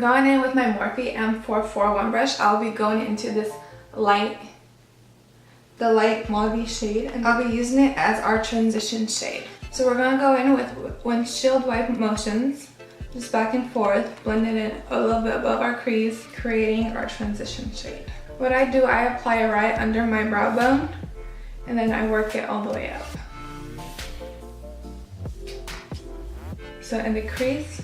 Going in with my Morphe M441 brush, I'll be going into this the light mauve shade, and I'll be using it as our transition shade. So we're gonna go in with windshield wipe motions, just back and forth, blending it a little bit above our crease, creating our transition shade. What I do, I apply it right under my brow bone, and then I work it all the way up. So in the crease,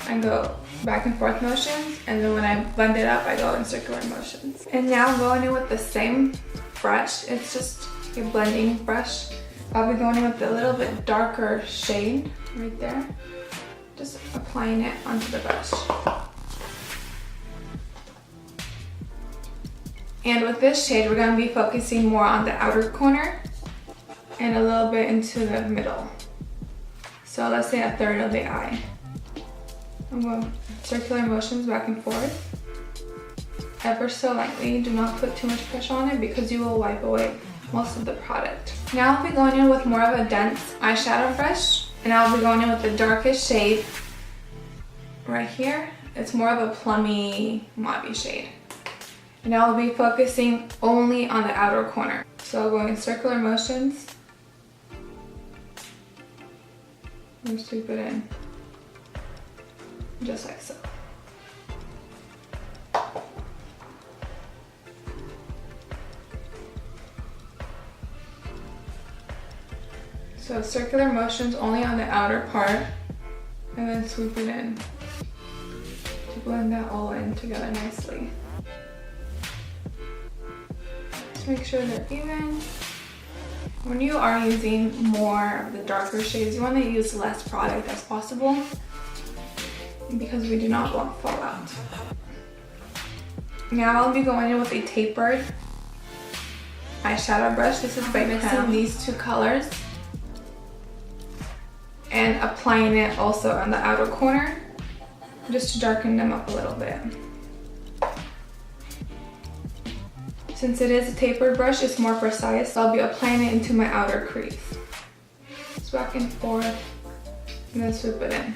I go back and forth motions, and then when I blend it up, I go in circular motions. And now I'm going in with the same brush. It's just a blending brush. I'll be going in with a little bit darker shade right there. Just applying it onto the brush. And with this shade, we're going to be focusing more on the outer corner and a little bit into the middle. So let's say a third of the eye. I'm going circular motions back and forth. Ever so lightly, do not put too much pressure on it because you will wipe away most of the product. Now I'll be going in with more of a dense eyeshadow brush, and I'll be going in with the darkest shade right here. It's more of a plummy mauve shade. And I'll be focusing only on the outer corner. So I'll go in circular motions and sweep it in. Just like so. So circular motions only on the outer part, and then sweep it in to blend that all in together nicely. Just make sure they're even. When you are using more of the darker shades, you want to use less product as possible, because we do not want fallout. Now I'll be going in with a tapered eyeshadow brush. This is by mixing these two colors and applying it also on the outer corner, just to darken them up a little bit. Since it is a tapered brush, it's more precise, so I'll be applying it into my outer crease. Just back and forth, and then swoop it in.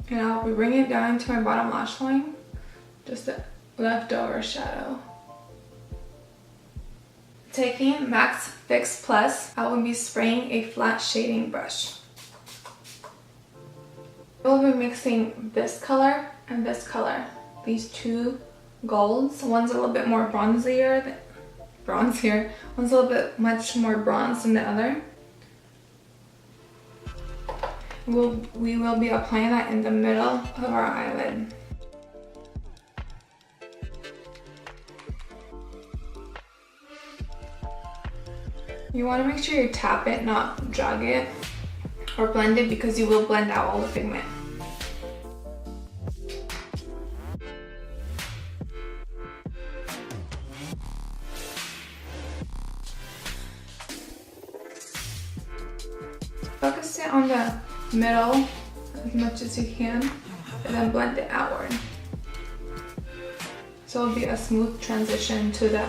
And I'll be bringing it down to my bottom lash line, just a leftover shadow. Taking MAC Fix Plus, I will be spraying a flat shading brush. I will be mixing this color and this color, these two golds. One's a little bit more bronzier, one's a little bit much more bronze than the other. We will be applying that in the middle of our eyelid. You want to make sure you tap it, not drag it or blend it, because you will blend out all the pigment. Focus it on the middle as much as you can, and then blend it outward. So it'll be a smooth transition to the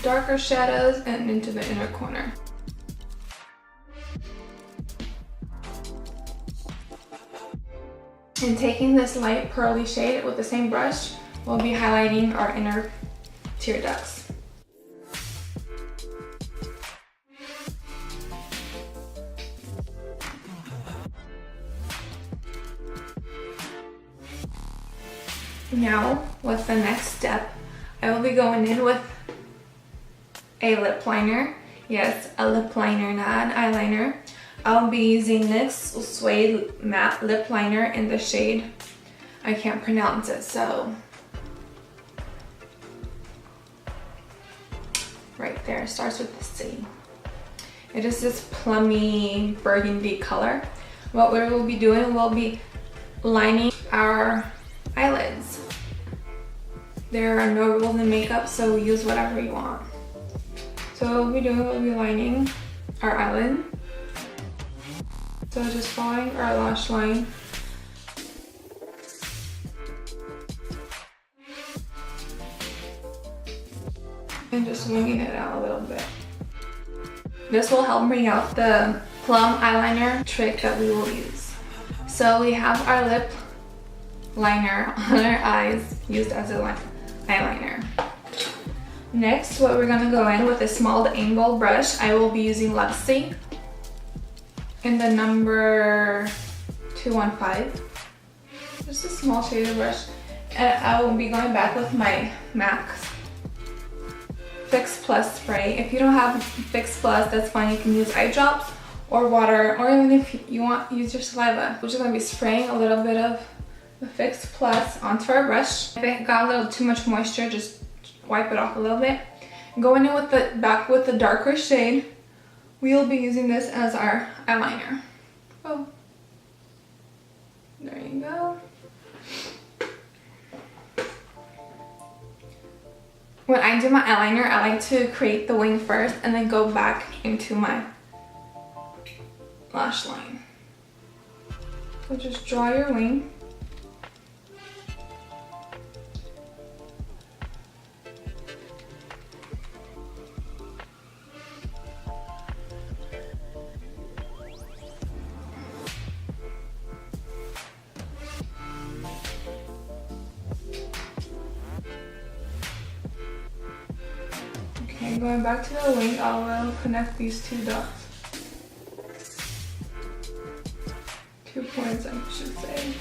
darker shadows and into the inner corner. And taking this light pearly shade with the same brush, we'll be highlighting our inner tear ducts. Now, with the next step, I will be going in with a lip liner. Yes, a lip liner, not an eyeliner. I'll be using Nyx Suede Matte Lip Liner in the shade, I can't pronounce it, so right there, it starts with the C. It is this plummy burgundy color. What we will be doing, we'll be lining our eyelids. There are no rules in makeup, so use whatever you want. So what we'll be lining our eyelid. So just following our lash line. and just winging it out a little bit. This will help bring out the plum eyeliner trick that we will use. So we have our lip liner on our eyes used as a eyeliner. Next, what we're gonna go in with a small angle brush. I will be using Luxie in the number 215. Just a small shaded brush. And I will be going back with my MAC Fix Plus spray. If you don't have Fix Plus, that's fine. You can use eye drops or water, or even if you want, use your saliva. We're just gonna be spraying a little bit of the Fix Plus onto our brush. If it got a little too much moisture, just wipe it off a little bit. Going in with the darker shade, we'll be using this as our eyeliner. Oh, there you go. When I do my eyeliner, I like to create the wing first and then go back into my lash line. So just draw your wing. Okay, going back to the wing, I will connect these two dots. 2 points, I should say.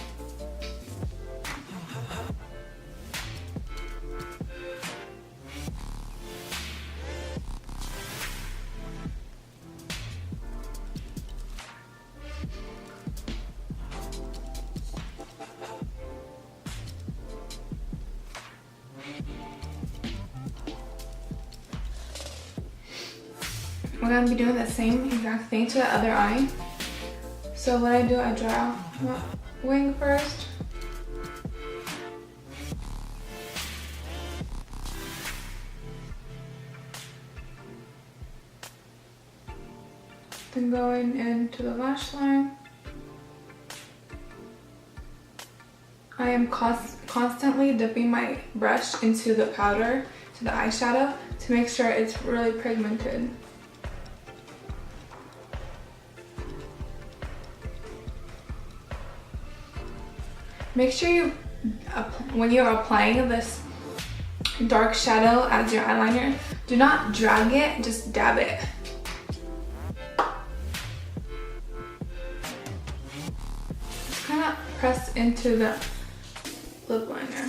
We're gonna be doing the same exact thing to the other eye. So what I do, I draw my wing first. Then going into the lash line. I am constantly dipping my brush into the powder, to the eyeshadow, to make sure it's really pigmented. Make sure you, when you're applying this dark shadow as your eyeliner, do not drag it, just dab it. Just kind of press into the lip liner.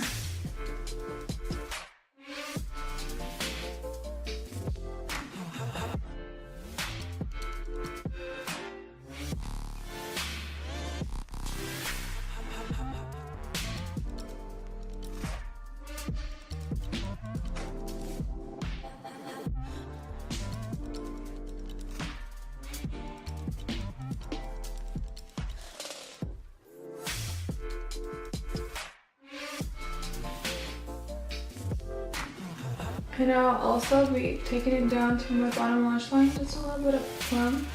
And I'll also be taking it down to my bottom lash line, just a little bit of plum.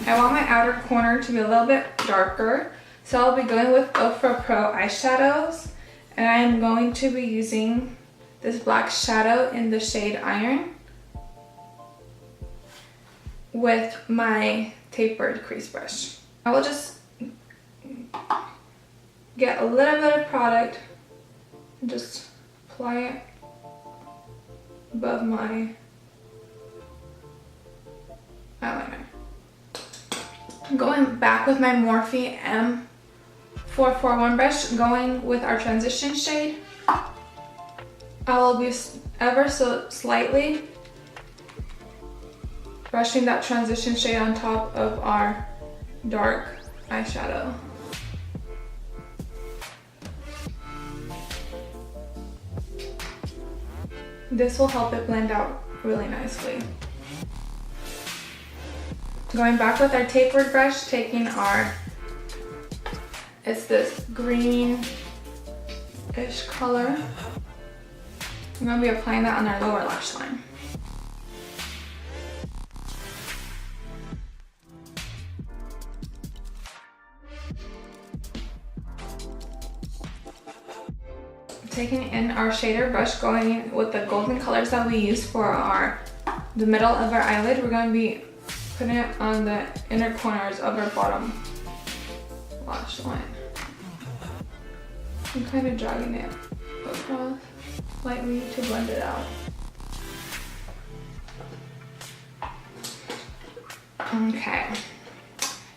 I want my outer corner to be a little bit darker, so I'll be going with Ofra Pro eyeshadows, and I am going to be using this black shadow in the shade Iron with my tapered crease brush. I will just get a little bit of product and just apply it above my eyeliner. Going back with my Morphe M441 brush, going with our transition shade, I will be ever so slightly brushing that transition shade on top of our dark eyeshadow. This will help it blend out really nicely. Going back with our tapered brush, taking it's this greenish color. I'm going to be applying that on our lower lash line. taking in our shader brush, going with the golden colors that we use for the middle of our eyelid. We're going to be putting it on the inner corners of our bottom lash line. I'm kind of dragging it across lightly to blend it out. Okay,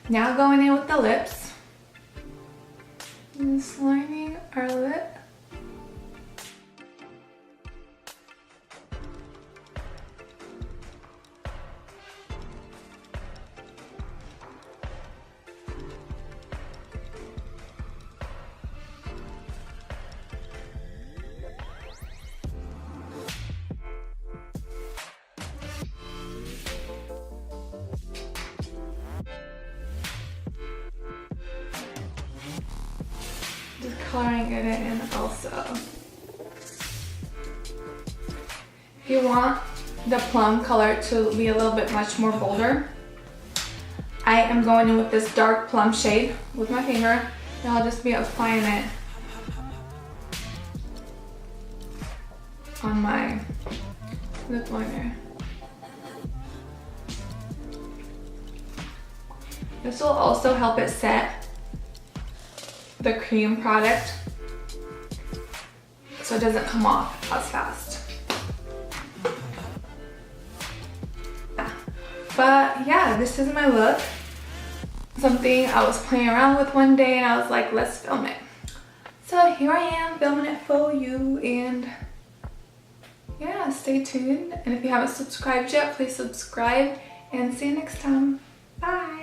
now going in with the lips. Just lining our lip. Just coloring it in also. If you want the plum color to be a little bit much more bolder, I am going in with this dark plum shade with my finger, and I'll just be applying it on my lip liner. This will also help it set the cream product so it doesn't come off as fast. But yeah, this is my look. Something I was playing around with one day and I was like, let's film it. So here I am filming it for you, and yeah, stay tuned. And if you haven't subscribed yet, please subscribe, and see you next time. Bye.